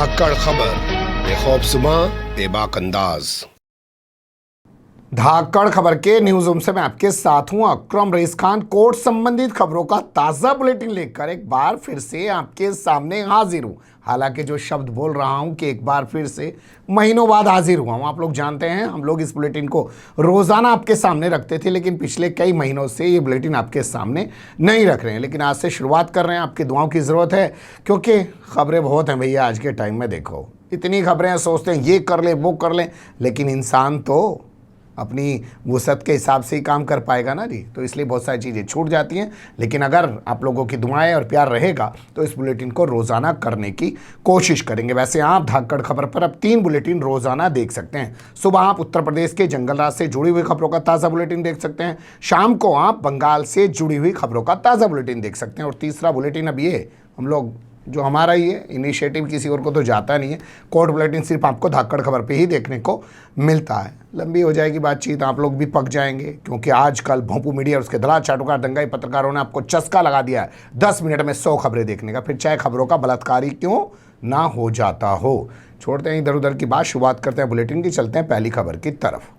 धाकड़ खबर बेखौफजुमा बेबाक अंदाज। धाकड़ खबर के न्यूज रूम से मैं आपके साथ हूं अकरम रईस खान। कोर्ट संबंधित खबरों का ताजा बुलेटिन लेकर एक बार फिर से आपके सामने हाजिर हूं। हालांकि जो शब्द बोल रहा हूं कि एक बार फिर से महीनों बाद हाजिर हुआ हूं, आप लोग जानते हैं हम लोग इस बुलेटिन को रोजाना आपके सामने रखते थे, लेकिन पिछले कई महीनों से ये बुलेटिन आपके सामने नहीं रख रहे हैं। लेकिन आज से शुरुआत कर रहे हैं। आपकी दुआओं की ज़रूरत है क्योंकि खबरें बहुत हैं भैया आज के टाइम में। देखो इतनी खबरें हैं, सोचते हैं ये कर लें वो कर लें, लेकिन इंसान तो अपनी वुसअत के हिसाब से ही काम कर पाएगा ना जी। तो इसलिए बहुत सारी चीज़ें छूट जाती हैं, लेकिन अगर आप लोगों की दुआएं और प्यार रहेगा तो इस बुलेटिन को रोज़ाना करने की कोशिश करेंगे। वैसे आप धाकड़ खबर पर अब 3 बुलेटिन रोज़ाना देख सकते हैं। सुबह आप उत्तर प्रदेश के जंगल राज से जुड़ी हुई खबरों का ताज़ा बुलेटिन देख सकते हैं। शाम को आप बंगाल से जुड़ी हुई खबरों का ताज़ा बुलेटिन देख सकते हैं। और तीसरा बुलेटिन अब ये हम लोग जो हमारा ही है, इनिशिएटिव किसी और को तो जाता नहीं है। कोर्ट बुलेटिन सिर्फ आपको धाकड़ खबर पे ही देखने को मिलता है। लंबी हो जाएगी बातचीत, आप लोग भी पक जाएंगे, क्योंकि आजकल भोंपू मीडिया और उसके दलाल चाटुकार दंगाई पत्रकारों ने आपको चस्का लगा दिया है 10 मिनट में 100 खबरें देखने का, फिर चाहे खबरों का बलात्कारी क्यों ना हो जाता हो। छोड़ते हैं इधर उधर की बात, शुरुआत करते हैं बुलेटिन की। चलते हैं पहली खबर की तरफ।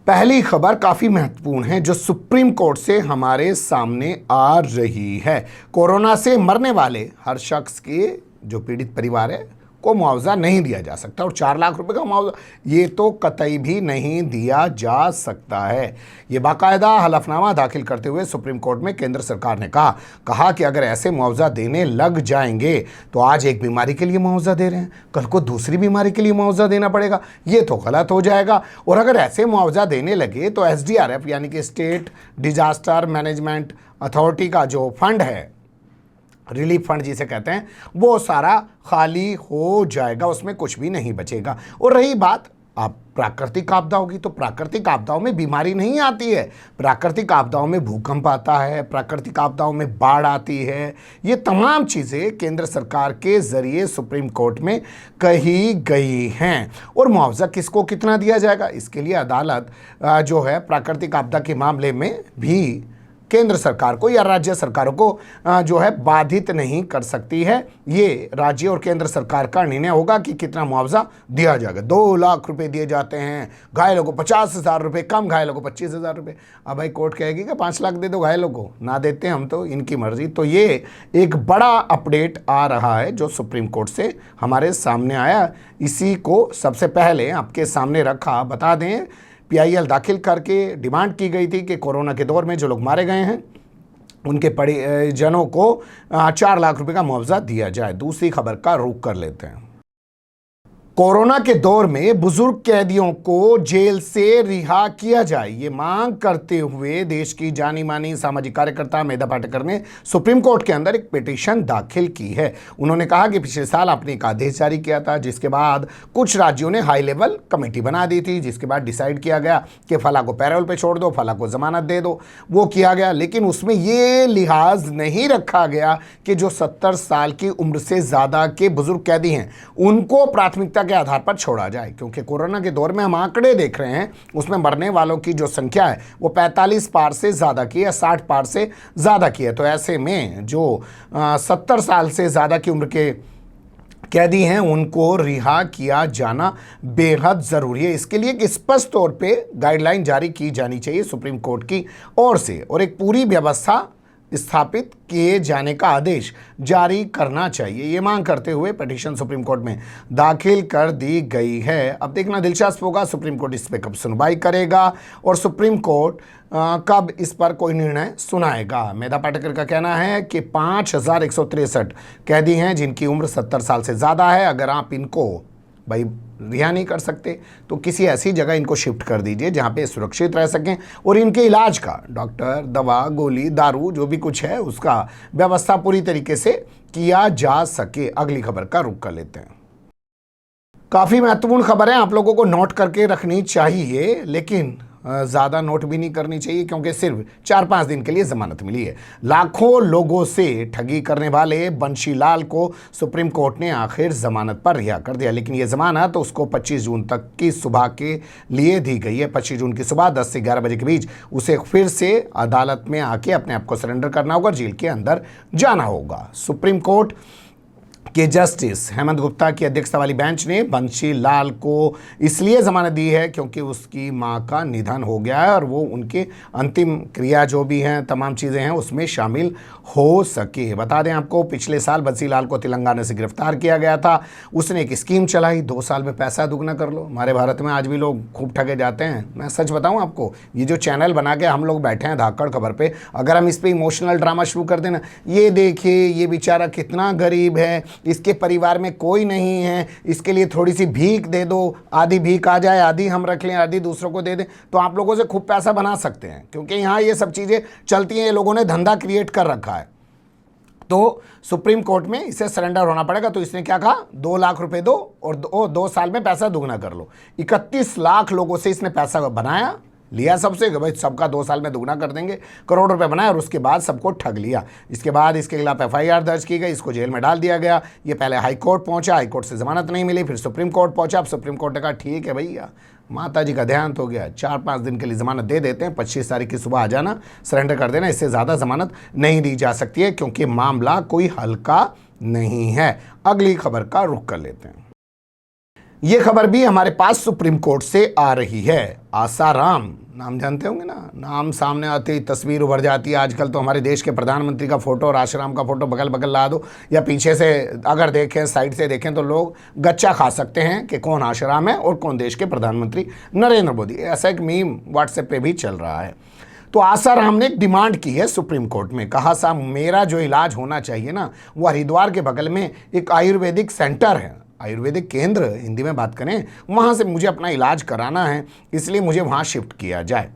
पहली खबर काफी महत्वपूर्ण है जो सुप्रीम कोर्ट से हमारे सामने आ रही है। कोरोना से मरने वाले हर शख्स के जो पीड़ित परिवार है को मुआवजा नहीं दिया जा सकता, और 4 लाख रुपए का मुआवजा ये तो कतई भी नहीं दिया जा सकता है। ये बाकायदा हलफनामा दाखिल करते हुए सुप्रीम कोर्ट में केंद्र सरकार ने कहा कि अगर ऐसे मुआवजा देने लग जाएंगे तो आज एक बीमारी के लिए मुआवजा दे रहे हैं, कल को दूसरी बीमारी के लिए मुआवजा देना पड़ेगा, ये तो गलत हो जाएगा। और अगर ऐसे मुआवजा देने लगे तो SDRF यानी कि स्टेट डिजास्टर मैनेजमेंट अथॉरिटी का जो फंड है, रिलीफ फंड जिसे कहते हैं, वो सारा खाली हो जाएगा, उसमें कुछ भी नहीं बचेगा। और रही बात आप प्राकृतिक आपदा होगी, तो प्राकृतिक आपदाओं में बीमारी नहीं आती है। प्राकृतिक आपदाओं में भूकंप आता है, प्राकृतिक आपदाओं में बाढ़ आती है। ये तमाम चीज़ें केंद्र सरकार के जरिए सुप्रीम कोर्ट में कही गई हैं। और मुआवजा किसको कितना दिया जाएगा, इसके लिए अदालत जो है प्राकृतिक आपदा के मामले में भी केंद्र सरकार को या राज्य सरकारों को जो है बाधित नहीं कर सकती है। ये राज्य और केंद्र सरकार का निर्णय होगा कि कितना मुआवजा दिया जाएगा। 2 लाख रुपए दिए जाते हैं, घायलों को 50,000 रुपये, कम घायलों को 25,000 रुपये। अब भाई कोर्ट कहेगी कि 5 लाख दे दो घायलों को, ना देते हम तो इनकी मर्जी। तो ये एक बड़ा अपडेट आ रहा है जो सुप्रीम कोर्ट से हमारे सामने आया, इसी को सबसे पहले आपके सामने रखा। बता दें PIL दाखिल करके डिमांड की गई थी कि कोरोना के दौर में जो लोग मारे गए हैं उनके परिजनों को 4 लाख रुपए का मुआवजा दिया जाए। दूसरी खबर का रुख कर लेते हैं। कोरोना के दौर में बुजुर्ग कैदियों को जेल से रिहा किया जाए, ये मांग करते हुए देश की जानी मानी सामाजिक कार्यकर्ता मेधा पाटेकर ने सुप्रीम कोर्ट के अंदर एक पिटीशन दाखिल की है। उन्होंने कहा कि पिछले साल आपने एक आदेश जारी किया था, जिसके बाद कुछ राज्यों ने हाई लेवल कमेटी बना दी थी, जिसके बाद डिसाइड किया गया कि फला को पैरोल पे छोड़ दो, फला को जमानत दे दो। वो किया गया, लेकिन उसमें ये लिहाज नहीं रखा गया कि जो 70 साल की उम्र से ज़्यादा के बुजुर्ग कैदी हैं उनको प्राथमिकता के आधार पर छोड़ा जाए, क्योंकि कोरोना के दौर में हम आंकड़े देख रहे हैं, उसमें मरने वालों की जो संख्या है वो 45 पार से ज़्यादा की है, 60 पार से ज़्यादा की है। तो ऐसे में जो 70 साल से ज़्यादा की उम्र के कैदी हैं उनको रिहा किया जाना बेहद ज़रूरी है। इसके लिए एक स्पष्ट तौर पे गाइडलाइन जारी की जानी चाहिए सुप्रीम कोर्ट की ओर से, और एक पूरी व्यवस्था स्थापित किए जाने का आदेश जारी करना चाहिए। ये मांग करते हुए पिटीशन सुप्रीम कोर्ट में दाखिल कर दी गई है। अब देखना दिलचस्प होगा सुप्रीम कोर्ट इस पर कब सुनवाई करेगा और सुप्रीम कोर्ट कब इस पर कोई निर्णय सुनाएगा। मेधा पाटेकर का कहना है कि 5,163 कैदी हैं जिनकी उम्र 70 साल से ज़्यादा है। अगर आप इनको भाई रिहा नहीं कर सकते तो किसी ऐसी जगह इनको शिफ्ट कर दीजिए जहाँ पे सुरक्षित रह सकें, और इनके इलाज का डॉक्टर, दवा, गोली, दारू जो भी कुछ है उसका व्यवस्था पूरी तरीके से किया जा सके। अगली खबर का रुख कर लेते हैं। काफ़ी महत्वपूर्ण खबर है, आप लोगों को नोट करके रखनी चाहिए, लेकिन ज़्यादा नोट भी नहीं करनी चाहिए क्योंकि सिर्फ 4-5 दिन के लिए ज़मानत मिली है। लाखों लोगों से ठगी करने वाले बंशीलाल को सुप्रीम कोर्ट ने आखिर ज़मानत पर रिहा कर दिया, लेकिन ये ज़मानत उसको 25 जून तक की सुबह के लिए दी गई है। 25 जून की सुबह 10 से 11 बजे के बीच उसे फिर से अदालत में आके अपने आप को सरेंडर करना होगा, जेल के अंदर जाना होगा। सुप्रीम कोर्ट कि जस्टिस हेमंत गुप्ता की अध्यक्षता वाली बेंच ने बंशी लाल को इसलिए जमानत दी है क्योंकि उसकी मां का निधन हो गया है और वो उनके अंतिम क्रिया जो भी हैं तमाम चीज़ें हैं उसमें शामिल हो सके। बता दें आपको, पिछले साल बंशी लाल को तेलंगाना से गिरफ्तार किया गया था। उसने एक स्कीम चलाई, 2 साल में पैसा दुगना कर लो। हमारे भारत में आज भी लोग खूब ठगे जाते हैं। मैं सच बताऊं आपको, ये जो चैनल बना के हम लोग बैठे हैं धाकड़ खबर पे, अगर हम इस पर इमोशनल ड्रामा शुरू कर देना, ये देखिए ये बेचारा कितना गरीब है, इसके परिवार में कोई नहीं है, इसके लिए थोड़ी सी भीख दे दो, आधी भीख आ जाए, आधी हम रख लें, आधी दूसरों को दे दें, तो आप लोगों से खूब पैसा बना सकते हैं। क्योंकि यहाँ ये सब चीज़ें चलती हैं, ये लोगों ने धंधा क्रिएट कर रखा है। तो सुप्रीम कोर्ट में इसे सरेंडर होना पड़ेगा। तो इसने क्या कहा, 2 लाख रुपए दो और 2 साल में पैसा दुगना कर लो। 31 लाख लोगों से इसने पैसा बनाया, लिया सबसे कि भाई सबका 2 साल में दुगना कर देंगे, करोड़ रुपए बनाया और उसके बाद सबको ठग लिया। इसके बाद इसके खिलाफ FIR दर्ज की गई, इसको जेल में डाल दिया गया। ये पहले हाई कोर्ट पहुंचा, हाई कोर्ट से जमानत नहीं मिली, फिर सुप्रीम कोर्ट पहुंचा। अब सुप्रीम कोर्ट ने कहा ठीक है भैया, माता जी का देहांत हो गया, 4-5 दिन के लिए जमानत दे देते हैं, 25 तारीख की सुबह आ जाना, सरेंडर कर देना, इससे ज़्यादा जमानत नहीं दी जा सकती है क्योंकि मामला कोई हल्का नहीं है। अगली खबर का रुख कर लेते हैं। ये खबर भी हमारे पास सुप्रीम कोर्ट से आ रही है। आसाराम नाम जानते होंगे ना, नाम सामने आते ही तस्वीर उभर जाती है। आजकल तो हमारे देश के प्रधानमंत्री का फोटो और आसाराम का फोटो बगल बगल ला दो, या पीछे से अगर देखें, साइड से देखें, तो लोग गच्चा खा सकते हैं कि कौन आसाराम है और कौन देश के प्रधानमंत्री नरेंद्र मोदी। ऐसा एक मीम व्हाट्सएप पे भी चल रहा है। तो आसाराम ने एक डिमांड की है सुप्रीम कोर्ट में। कहा साहब, मेरा जो इलाज होना चाहिए ना, वो हरिद्वार के बगल में एक आयुर्वेदिक सेंटर है, आयुर्वेदिक केंद्र हिंदी में बात करें, वहाँ से मुझे अपना इलाज कराना है, इसलिए मुझे वहाँ शिफ्ट किया जाए।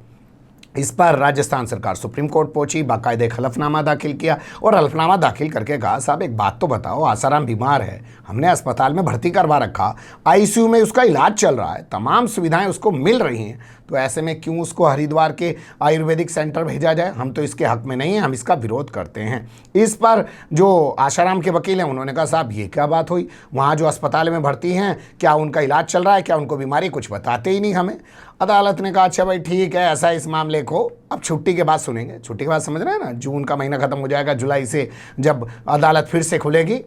इस पर राजस्थान सरकार सुप्रीम कोर्ट पहुंची, बाकायदे हलफनामा दाखिल किया और हलफनामा दाखिल करके कहा साहब एक बात तो बताओ, आसाराम बीमार है, हमने अस्पताल में भर्ती करवा रखा, ICU में उसका इलाज चल रहा है, तमाम सुविधाएं उसको मिल रही हैं, तो ऐसे में क्यों उसको हरिद्वार के आयुर्वेदिक सेंटर भेजा जाए? हम तो इसके हक में नहीं हैं, हम इसका विरोध करते हैं। इस पर जो आसाराम के वकील हैं उन्होंने कहा साहब ये क्या बात हुई, वहाँ जो अस्पताल में भर्ती हैं क्या उनका इलाज चल रहा है, क्या उनको बीमारी, कुछ बताते ही नहीं हमें। अदालत ने कहा अच्छा भाई ठीक है, ऐसा इस मामले को अब छुट्टी के बाद सुनेंगे। छुट्टी के बाद समझ रहे हैं ना, जून का महीना खत्म हो जाएगा, जुलाई से जब अदालत फिर से खुलेगी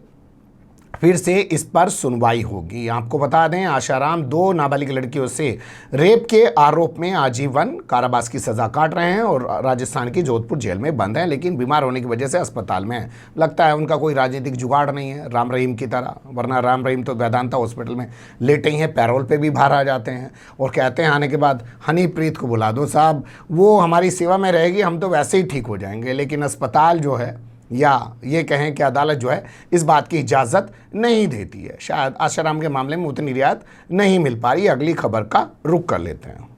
फिर से इस पर सुनवाई होगी। आपको बता दें, आसाराम 2 नाबालिग लड़कियों से रेप के आरोप में आजीवन कारावास की सजा काट रहे हैं और राजस्थान की जोधपुर जेल में बंद हैं, लेकिन बीमार होने की वजह से अस्पताल में हैं। लगता है उनका कोई राजनीतिक जुगाड़ नहीं है राम रहीम की तरह, वरना राम रहीम तो वेदांता हॉस्पिटल में लेटे ही हैं, पैरोल पे भी बाहर आ जाते हैं और कहते हैं आने के बाद हनीप्रीत को बुला दो साहब, वो हमारी सेवा में रहेगी, हम तो वैसे ही ठीक हो जाएंगे। लेकिन अस्पताल जो है, या ये कहें कि अदालत जो है, इस बात की इजाज़त नहीं देती है। शायद आसाराम के मामले में उतनी रियायत नहीं मिल पा रही। अगली खबर का रुख कर लेते हैं।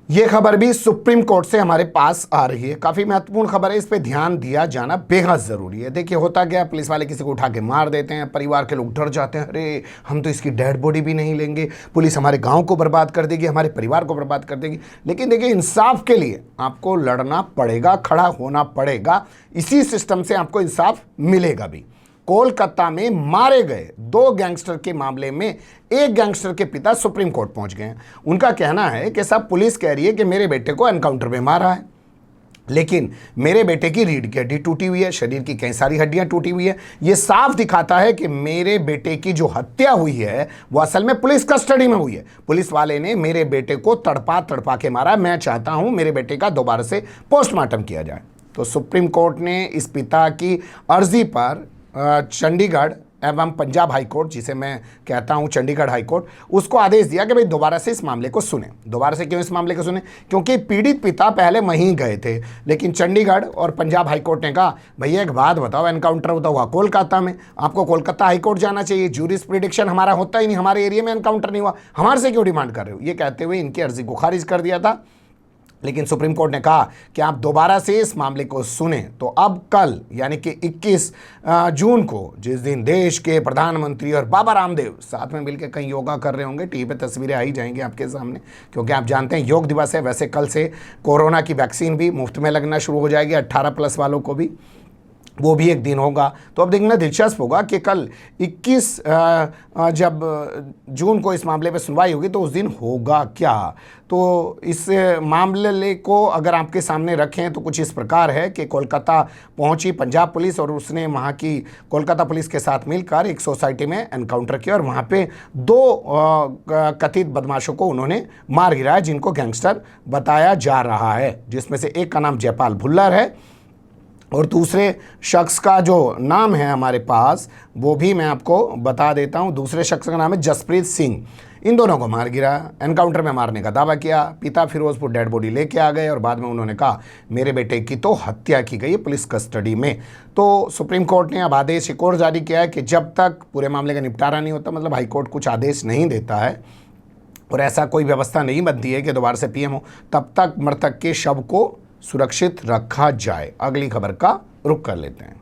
ये खबर भी सुप्रीम कोर्ट से हमारे पास आ रही है, काफ़ी महत्वपूर्ण खबर है, इस पे ध्यान दिया जाना बेहद ज़रूरी है। देखिए होता क्या, पुलिस वाले किसी को उठा के मार देते हैं, परिवार के लोग डर जाते हैं, अरे हम तो इसकी डेड बॉडी भी नहीं लेंगे, पुलिस हमारे गांव को बर्बाद कर देगी, हमारे परिवार को बर्बाद कर देगी। लेकिन देखिए इंसाफ के लिए आपको लड़ना पड़ेगा, खड़ा होना पड़ेगा, इसी सिस्टम से आपको इंसाफ मिलेगा भी। कोलकाता में मारे गए 2 गैंगस्टर के मामले में एक गैंगस्टर के पिता सुप्रीम कोर्ट पहुंच गए हैं। उनका कहना है कि साहब पुलिस कह रही है कि मेरे बेटे को एनकाउंटर में मारा है, लेकिन मेरे बेटे की रीढ़ की हड्डी टूटी हुई है, शरीर की कई सारी हड्डियां टूटी हुई है। ये साफ दिखाता है कि मेरे बेटे की जो हत्या हुई है वो असल में पुलिस कस्टडी में हुई है। पुलिस वाले ने मेरे बेटे को तड़पा तड़पा के मारा। मैं चाहता हूं मेरे बेटे का दोबारा से पोस्टमार्टम किया जाए। तो सुप्रीम कोर्ट ने इस पिता की अर्जी पर चंडीगढ़ एवं पंजाब हाई कोर्ट, जिसे मैं कहता हूं चंडीगढ़ हाई कोर्ट, उसको आदेश दिया कि भाई दोबारा से इस मामले को सुने। दोबारा से क्यों इस मामले को सुने? क्योंकि पीड़ित पिता पहले वहीं गए थे, लेकिन चंडीगढ़ और पंजाब हाई कोर्ट ने कहा भैया एक बात बताओ, एनकाउंटर होता हुआ कोलकाता में, आपको कोलकाता हाई कोर्ट जाना चाहिए, ज्यूरिस्प्रूडेंशन हमारा होता ही नहीं, हमारे एरिया में एनकाउंटर नहीं हुआ, हमारे से क्यों डिमांड कर रहे हो? ये कहते हुए इनकी अर्जी को खारिज कर दिया था। लेकिन सुप्रीम कोर्ट ने कहा कि आप दोबारा से इस मामले को सुने। तो अब कल यानी कि 21 जून को, जिस दिन देश के प्रधानमंत्री और बाबा रामदेव साथ में मिलकर कहीं योगा कर रहे होंगे, टीवी पे तस्वीरें आ ही जाएंगी आपके सामने, क्योंकि आप जानते हैं योग दिवस है। वैसे कल से कोरोना की वैक्सीन भी मुफ्त में लगना शुरू हो जाएगी 18+ वालों को भी। वो भी एक दिन होगा। तो अब देखना दिलचस्प होगा कि कल 21 जब जून को इस मामले पे सुनवाई होगी तो उस दिन होगा क्या। तो इस मामले को अगर आपके सामने रखें तो कुछ इस प्रकार है कि कोलकाता पहुंची पंजाब पुलिस और उसने वहां की कोलकाता पुलिस के साथ मिलकर एक सोसाइटी में एनकाउंटर किया और वहां पे 2 कथित बदमाशों को उन्होंने मार गिराया, जिनको गैंगस्टर बताया जा रहा है, जिसमें से एक का नाम जयपाल भुल्लर है और दूसरे शख्स का जो नाम है हमारे पास वो भी मैं आपको बता देता हूं। दूसरे शख्स का नाम है जसप्रीत सिंह। इन दोनों को मार गिरा, एनकाउंटर में मारने का दावा किया। पिता फिरोजपुर डेड बॉडी लेके आ गए और बाद में उन्होंने कहा मेरे बेटे की तो हत्या की गई है पुलिस कस्टडी में। तो सुप्रीम कोर्ट ने अब आदेश एक और जारी किया है कि जब तक पूरे मामले का निपटारा नहीं होता, मतलब हाईकोर्ट कुछ आदेश नहीं देता है और ऐसा कोई व्यवस्था नहीं बनती है कि दोबारा से पीएम हो, तब तक मृतक के शव को सुरक्षित रखा जाए। अगली खबर का रुख कर लेते हैं।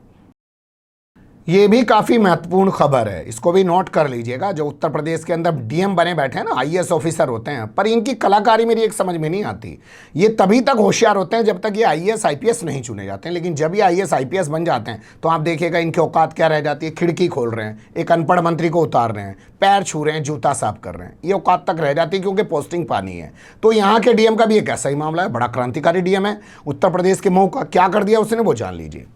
ये भी काफ़ी महत्वपूर्ण खबर है, इसको भी नोट कर लीजिएगा। जो उत्तर प्रदेश के अंदर डीएम बने बैठे हैं ना, आईएएस ऑफिसर होते हैं, पर इनकी कलाकारी मेरी एक समझ में नहीं आती। ये तभी तक होशियार होते हैं जब तक ये आईएएस आईपीएस नहीं चुने जाते हैं, लेकिन जब ये आईएएस आईपीएस बन जाते हैं तो आप देखिएगा इनकी औकात क्या रह जाती है। खिड़की खोल रहे हैं, एक अनपढ़ मंत्री को उतार रहे हैं, पैर छू रहे हैं, जूता साफ कर रहे हैं, ये औकात तक रह जाती है क्योंकि पोस्टिंग पानी है। तो यहाँ के डीएम का भी एक ऐसा ही मामला है, बड़ा क्रांतिकारी डीएम है। उत्तर प्रदेश के मऊ का क्या कर दिया उसने, वो जान लीजिए।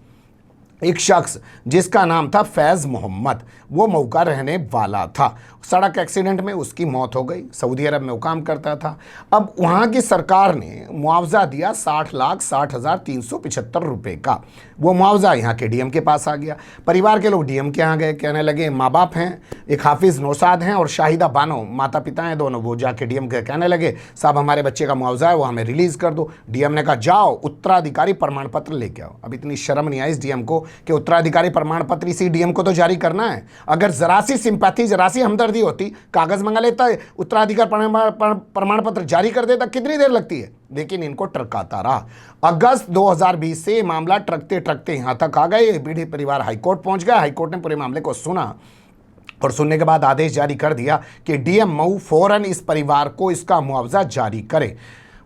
एक शख्स जिसका नाम था फैज़ मोहम्मद, वो मऊ का रहने वाला था। सड़क एक्सीडेंट में उसकी मौत हो गई। सऊदी अरब में वो काम करता था। अब वहाँ की सरकार ने मुआवजा दिया 60,60,375 रुपये का। वो मुआवजा यहाँ के डीएम के पास आ गया। परिवार के लोग डीएम के यहाँ गए, कहने लगे माँ बाप हैं, एक हाफिज़ नौशाद हैं और शाहिदा बानो माता पिता हैं दोनों। वो जाके डीएम के कहने लगे साहब हमारे बच्चे का मुआवजा है वो हमें रिलीज़ कर दो। डीएम ने कहा जाओ उत्तराधिकारी प्रमाण पत्र लेके आओ। अब इतनी शर्म नहीं आई इस डीएम को कि उत्तराधिकारी प्रमाण पत्र इसी डीएम को तो जारी करना है। अगर जरा सी सिंपैथी, जरा सी हमदर्दी होती, कागज मंगा लेता, उत्तराधिकार प्रमाण पत्र जारी कर देता, कितनी देर लगती है। लेकिन इनको ट्रकाता रहा। अगस्त 2020 से मामला ट्रकते ट्रकते यहां तक आ गए। पीड़ित परिवार हाईकोर्ट पहुंच गया। हाईकोर्ट ने पूरे मामले को सुना और सुनने के बाद आदेश जारी कर दिया कि डीएम मऊ फौरन इस परिवार को इसका मुआवजा जारी करे।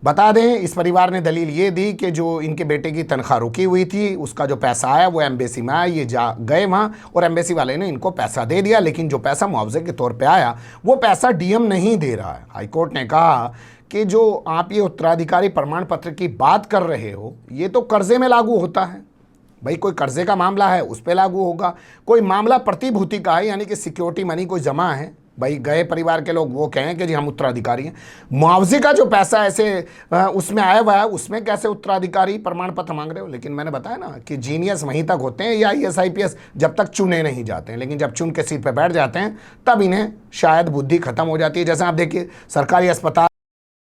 बता दें इस परिवार ने दलील ये दी कि जो इनके बेटे की तनख्वाह रुकी हुई थी उसका जो पैसा आया वो एम्बेसी में आया। ये जा गए वहाँ और एम्बेसी वाले ने इनको पैसा दे दिया, लेकिन जो पैसा मुआवजे के तौर पे आया वो पैसा डीएम नहीं दे रहा है। हाईकोर्ट ने कहा कि जो आप ये उत्तराधिकारी प्रमाण पत्र की बात कर रहे हो ये तो कर्जे में लागू होता है। भाई कोई कर्जे का मामला है उस पर लागू होगा, कोई मामला प्रतिभूति का है यानी कि सिक्योरिटी मनी कोई जमा है, भाई गए परिवार के लोग वो कहें कि जी हम उत्तराधिकारी हैं। मुआवजे का जो पैसा ऐसे उसमें आया हुआ है उसमें कैसे उत्तराधिकारी प्रमाण पत्र मांग रहे हो। लेकिन मैंने बताया ना कि जीनियस वहीं तक होते हैं या आईएएस आईपीएस जब तक चुने नहीं जाते हैं, लेकिन जब चुन के सीट पर बैठ जाते हैं तब इन्हें शायद बुद्धि खत्म हो जाती है। जैसे आप देखिए सरकारी अस्पताल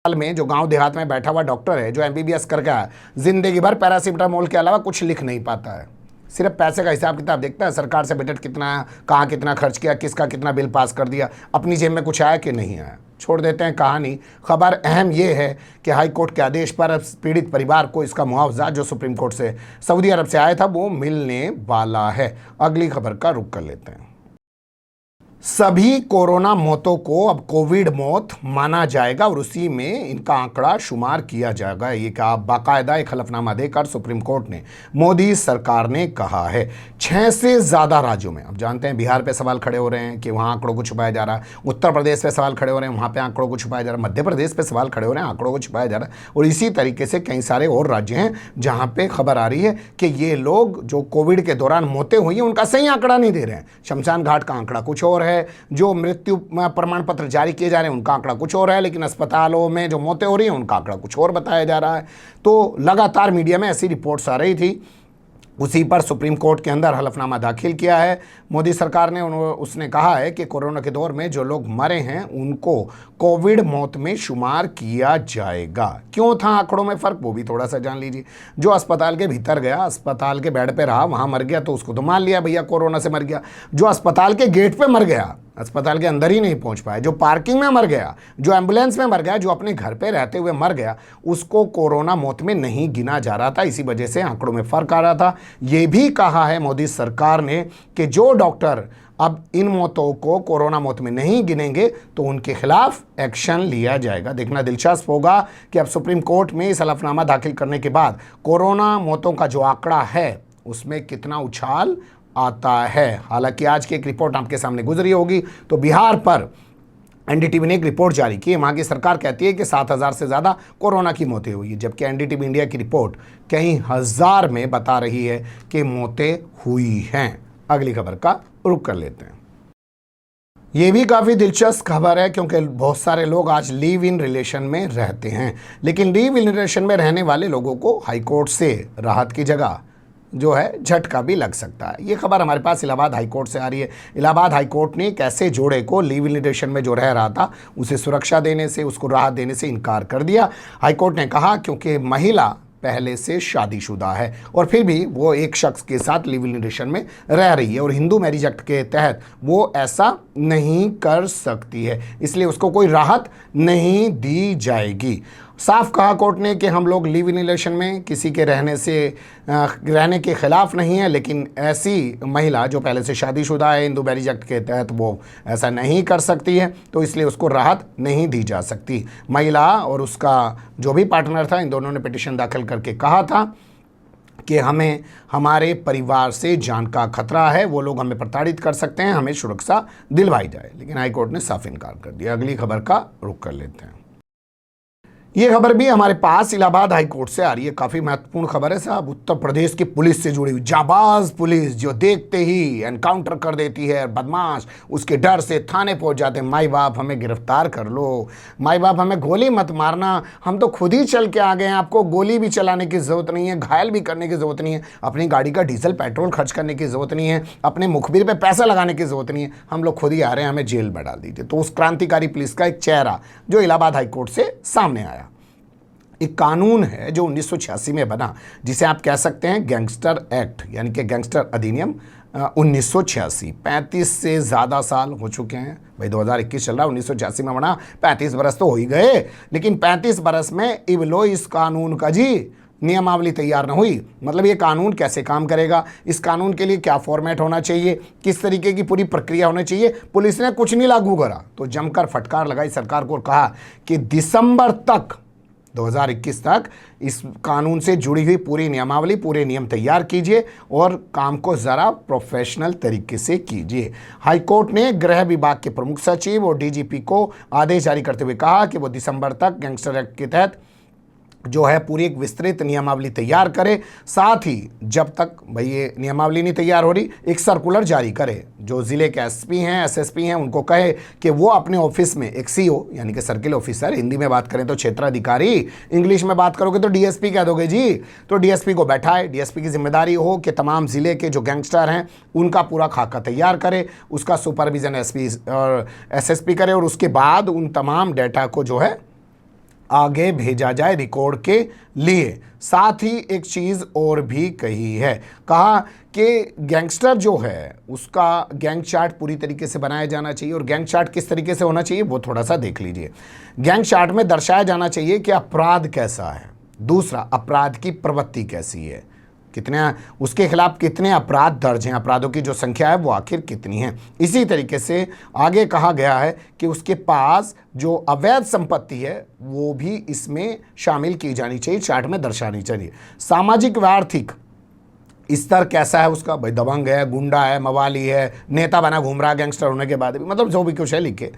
में जो गांव देहात में बैठा हुआ डॉक्टर है जो एमबीबीएस करके आया, जिंदगी भर पैरासीटामोल के अलावा कुछ लिख नहीं पाता है, सिर्फ पैसे का हिसाब किताब देखता है, सरकार से बजट कितना आया, कहाँ कितना खर्च किया, किसका कितना बिल पास कर दिया, अपनी जेब में कुछ आया कि नहीं आया, छोड़ देते हैं कहानी। खबर अहम ये है कि हाई कोर्ट के आदेश पर पीड़ित परिवार को इसका मुआवजा जो सुप्रीम कोर्ट से सऊदी अरब से आया था वो मिलने वाला है। अगली खबर का रुख कर लेते हैं। सभी कोरोना मौतों को अब कोविड मौत माना जाएगा और उसी में इनका आंकड़ा शुमार किया जाएगा। ये कहा बाकायदा एक हलफनामा देकर सुप्रीम कोर्ट ने मोदी सरकार ने कहा है। 6 से ज़्यादा राज्यों में, अब जानते हैं बिहार पे सवाल खड़े हो रहे हैं कि वहाँ आंकड़ों को छुपाया जा रहा है, उत्तर प्रदेश पे सवाल खड़े हो रहे हैं वहाँ पे आंकड़ों को छुपाया जा रहा है, मध्य प्रदेश पे सवाल खड़े हो रहे हैं आंकड़ों को छुपाया जा रहा है, और इसी तरीके से कई सारे और राज्य हैं जहाँ पे खबर आ रही है कि ये लोग जो कोविड के दौरान मौतें हुई हैं उनका सही आंकड़ा नहीं दे रहे हैं। शमशान घाट का आंकड़ा कुछ और है, जो मृत्यु प्रमाण पत्र जारी किए जा रहे हैं उनका आंकड़ा कुछ और है, लेकिन अस्पतालों में जो मौतें हो रही हैं उनका आंकड़ा कुछ और बताया जा रहा है। तो लगातार मीडिया में ऐसी रिपोर्ट्स आ रही थी, उसी पर सुप्रीम कोर्ट के अंदर हलफनामा दाखिल किया है मोदी सरकार ने। उसने कहा है कि कोरोना के दौर में जो लोग मरे हैं उनको कोविड मौत में शुमार किया जाएगा। क्यों था आंकड़ों में फ़र्क वो भी थोड़ा सा जान लीजिए। जो अस्पताल के भीतर गया, अस्पताल के बेड पे रहा, वहाँ मर गया तो उसको तो मान लिया भैया कोरोना से मर गया। जो अस्पताल के गेट पे मर गया, अस्पताल के अंदर ही नहीं पहुंच पाया, जो पार्किंग में मर गया, जो एम्बुलेंस में मर गया, जो अपने घर पे रहते हुए मर गया, उसको कोरोना मौत में नहीं गिना जा रहा था। इसी वजह से आंकड़ों में फ़र्क आ रहा था। ये भी कहा है मोदी सरकार ने कि जो डॉक्टर अब इन मौतों को कोरोना मौत में नहीं गिनेंगे तो उनके खिलाफ एक्शन लिया जाएगा। देखना दिलचस्प होगा कि अब सुप्रीम कोर्ट में इस हलफनामा दाखिल करने के बाद कोरोना मौतों का जो आंकड़ा है उसमें कितना उछाल आता है। हालांकि आज की एक रिपोर्ट आपके सामने गुजरी होगी, तो बिहार पर एनडीटीवी ने एक रिपोर्ट जारी की। वहाँ की सरकार कहती है कि 7,000 से ज़्यादा कोरोना की मौतें हुई है, जबकि एनडीटीवी इंडिया की रिपोर्ट कई हज़ार में बता रही है कि मौतें हुई हैं। अगली खबर का रुख कर लेते हैं। ये भी काफ़ी दिलचस्प खबर है, क्योंकि बहुत सारे लोग आज लिव इन रिलेशन में रहते हैं, लेकिन लिव इन रिलेशन में रहने वाले लोगों को हाईकोर्ट से राहत की जगह जो है झटका भी लग सकता है। ये खबर हमारे पास इलाहाबाद हाईकोर्ट से आ रही है। इलाहाबाद हाईकोर्ट ने एक ऐसे जोड़े को लिव इन रिलेशन में जो रह रहा था उसे सुरक्षा देने से, उसको राहत देने से इनकार कर दिया। हाईकोर्ट ने कहा क्योंकि महिला पहले से शादीशुदा है और फिर भी वो एक शख्स के साथ लिव इन रिलेशन में रह रही है और हिंदू मैरिज एक्ट के तहत वो ऐसा नहीं कर सकती है, इसलिए उसको कोई राहत नहीं दी जाएगी। साफ कहा कोर्ट ने कि हम लोग लिव इन रिलेशन में किसी के रहने के खिलाफ नहीं है, लेकिन ऐसी महिला जो पहले से शादीशुदा है, हिंदू मैरिज एक्ट के तहत वो ऐसा नहीं कर सकती है, तो इसलिए उसको राहत नहीं दी जा सकती। महिला और उसका जो भी पार्टनर था, इन दोनों ने पिटीशन दाखिल करके कहा था कि हमें हमारे परिवार से जान का खतरा है, वो लोग हमें प्रताड़ित कर सकते हैं, हमें सुरक्षा दिलवाई जाए, लेकिन हाईकोर्ट ने साफ इनकार कर दिया। अगली खबर का रुख कर लेते हैं। ये खबर भी हमारे पास इलाहाबाद हाईकोर्ट से आ रही है। काफ़ी महत्वपूर्ण खबर है साहब। उत्तर प्रदेश की पुलिस से जुड़ी हुई जाबाज पुलिस जो देखते ही एनकाउंटर कर देती है, बदमाश उसके डर से थाने पहुंच जाते हैं। माई बाप हमें गिरफ्तार कर लो, माई बाप हमें गोली मत मारना, हम तो खुद ही चल के आ गए हैं, आपको गोली भी चलाने की ज़रूरत नहीं है, घायल भी करने की ज़रूरत नहीं है, अपनी गाड़ी का डीजल पेट्रोल खर्च करने की ज़रूरत नहीं है, अपने मुखबिर पर पैसा लगाने की ज़रूरत नहीं है, हम लोग खुद ही आ रहे हैं, हमें जेल में डाल दीजिए। तो उस क्रांतिकारी पुलिस का एक चेहरा जो इलाहाबाद हाईकोर्ट से सामने आया। एक कानून है जो 1986 में बना, जिसे आप कह सकते हैं गैंगस्टर एक्ट, यानी कि गैंगस्टर अधिनियम 1986। 35 से ज़्यादा साल हो चुके हैं भाई, 2021 चल रहा है, 1986 में बना, 35 बरस तो हो ही गए, लेकिन 35 बरस में इवलो इस कानून का जी नियमावली तैयार न हुई। मतलब ये कानून कैसे काम करेगा, इस कानून के लिए क्या फॉर्मेट होना चाहिए, किस तरीके की पूरी प्रक्रिया होनी चाहिए, पुलिस ने कुछ नहीं लागू करा। तो जमकर फटकार लगाई सरकार को और कहा कि दिसंबर तक 2021 तक इस कानून से जुड़ी हुई पूरी नियमावली, पूरे नियम तैयार कीजिए और काम को ज़रा प्रोफेशनल तरीके से कीजिए। हाईकोर्ट ने गृह विभाग के प्रमुख सचिव और डीजीपी को आदेश जारी करते हुए कहा कि वो दिसंबर तक गैंगस्टर एक्ट के तहत जो है पूरी एक विस्तृत नियमावली तैयार करे। साथ ही जब तक भाई ये नियमावली नहीं तैयार हो रही, एक सर्कुलर जारी करे, जो ज़िले के एसपी हैं, एसएसपी हैं, उनको कहे कि वो अपने ऑफिस में एक सीओ यानी कि सर्किल ऑफिसर, हिंदी में बात करें तो क्षेत्राधिकारी, इंग्लिश में बात करोगे तो डीएसपी कह दोगे जी, तो डीएसपी को बैठाए। डीएसपी की जिम्मेदारी हो कि तमाम ज़िले के जो गैंगस्टर हैं उनका पूरा खाका तैयार करे, उसका सुपरविजन एसपी और एसएसपी करे और उसके बाद उन तमाम डेटा को जो है आगे भेजा जाए रिकॉर्ड के लिए। साथ ही एक चीज़ और भी कही है, कहा कि गैंगस्टर जो है उसका गैंग चार्ट पूरी तरीके से बनाया जाना चाहिए, और गैंग चार्ट किस तरीके से होना चाहिए वो थोड़ा सा देख लीजिए। गैंग चार्ट में दर्शाया जाना चाहिए कि अपराध कैसा है, दूसरा अपराध की प्रवृत्ति कैसी है, कितने उसके खिलाफ कितने अपराध दर्ज हैं, अपराधों की जो संख्या है वो आखिर कितनी है। इसी तरीके से आगे कहा गया है कि उसके पास जो अवैध संपत्ति है वो भी इसमें शामिल की जानी चाहिए, चार्ट में दर्शानी चाहिए। सामाजिक व आर्थिक स्तर कैसा है उसका, भाई दबंग है, गुंडा है, मवाली है, नेता बना घूम रहा है गैंगस्टर होने के बाद भी, मतलब जो भी कुछ है लिखे।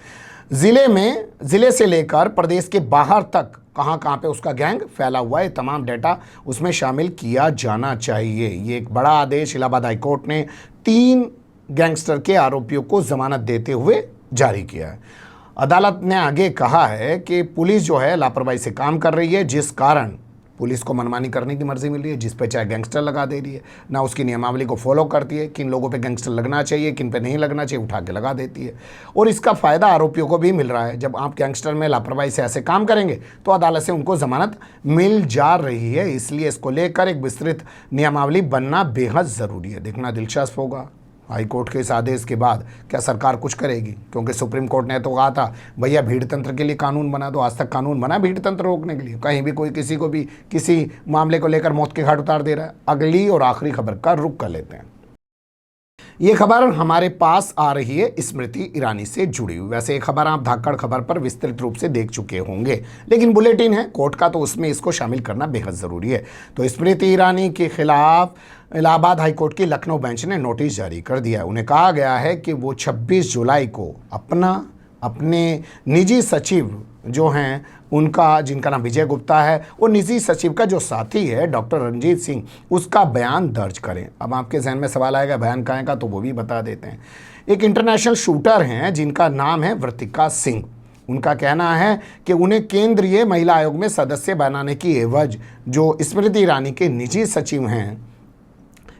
ज़िले से लेकर प्रदेश के बाहर तक कहाँ कहाँ पे उसका गैंग फैला हुआ है, तमाम डेटा उसमें शामिल किया जाना चाहिए। ये एक बड़ा आदेश इलाहाबाद हाईकोर्ट ने 3 गैंगस्टर के आरोपियों को जमानत देते हुए जारी किया है। अदालत ने आगे कहा है कि पुलिस जो है लापरवाही से काम कर रही है, जिस कारण पुलिस को मनमानी करने की मर्जी मिल रही है, जिस पे चाहे गैंगस्टर लगा दे रही है, ना उसकी नियमावली को फॉलो करती है, किन लोगों पे गैंगस्टर लगना चाहिए, किन पे नहीं लगना चाहिए, उठा के लगा देती है। और इसका फ़ायदा आरोपियों को भी मिल रहा है। जब आप गैंगस्टर में लापरवाही से ऐसे काम करेंगे तो अदालत से उनको ज़मानत मिल जा रही है, इसलिए इसको लेकर एक विस्तृत नियमावली बनना बेहद ज़रूरी है। देखना दिलचस्प होगा हाईकोर्ट के इस आदेश के बाद क्या सरकार कुछ करेगी, क्योंकि सुप्रीम कोर्ट ने तो कहा था भैया भीड़ तंत्र के लिए कानून बना दो। आज तक कानून बना भीड़ तंत्र रोकने के लिए? कहीं भी कोई किसी को भी किसी मामले को लेकर मौत के घाट उतार दे रहा है। अगली और आखिरी खबर का रुख कर लेते हैं। ये खबर हमारे पास आ रही है स्मृति ईरानी से जुड़ी हुई। वैसे ये खबर आप धाकड़ खबर पर विस्तृत रूप से देख चुके होंगे, लेकिन बुलेटिन है कोर्ट का तो उसमें इसको शामिल करना बेहद ज़रूरी है। तो स्मृति ईरानी के खिलाफ इलाहाबाद हाईकोर्ट की लखनऊ बेंच ने नोटिस जारी कर दिया है। उन्हें कहा गया है कि वो 26 जुलाई को अपने निजी सचिव जो हैं उनका, जिनका नाम विजय गुप्ता है, वो निजी सचिव का जो साथी है डॉक्टर रंजीत सिंह, उसका बयान दर्ज करें। अब आपके जहन में सवाल आएगा बयान कहाँ का, तो वो भी बता देते हैं। एक इंटरनेशनल शूटर हैं जिनका नाम है वर्तिका सिंह। उनका कहना है कि उन्हें केंद्रीय महिला आयोग में सदस्य बनाने की एवज जो स्मृति ईरानी के निजी सचिव हैं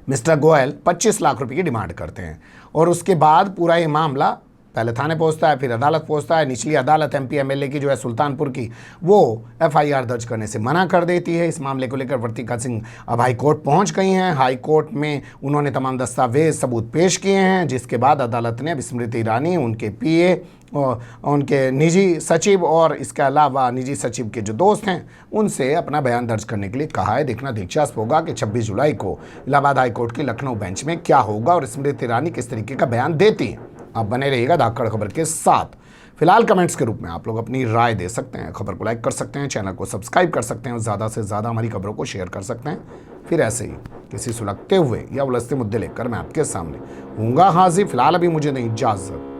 मिस्टर गोयल 25 लाख रुपए की डिमांड करते हैं। और उसके बाद पूरा ये मामला पहले थाने पहुंचता है, फिर अदालत पहुंचता है। निचली अदालत एमपी एमएलए की जो है सुल्तानपुर की, वो एफआईआर दर्ज करने से मना कर देती है। इस मामले को लेकर वर्तिका सिंह अब हाई कोर्ट पहुंच गई हैं। हाई कोर्ट में उन्होंने तमाम दस्तावेज सबूत पेश किए हैं, जिसके बाद अदालत ने अब स्मृति ईरानी, उनके पीए और उनके निजी सचिव और इसके अलावा निजी सचिव के जो दोस्त हैं उनसे अपना बयान दर्ज करने के लिए कहा है। देखना दिलचस्प होगा कि 26 जुलाई को इलाहाबाद हाईकोर्ट की लखनऊ बेंच में क्या होगा और स्मृति ईरानी किस तरीके का बयान देती है। आप बने रहिएगा धाकड़ खबर के साथ। फिलहाल कमेंट्स के रूप में आप लोग अपनी राय दे सकते हैं, खबर को लाइक कर सकते हैं, चैनल को सब्सक्राइब कर सकते हैं और ज़्यादा से ज़्यादा हमारी खबरों को शेयर कर सकते हैं। फिर ऐसे ही किसी सुलगते हुए या उलझते मुद्दे लेकर मैं आपके सामने हूँगा हाजिर। फिलहाल अभी मुझे नहीं इजाज़त।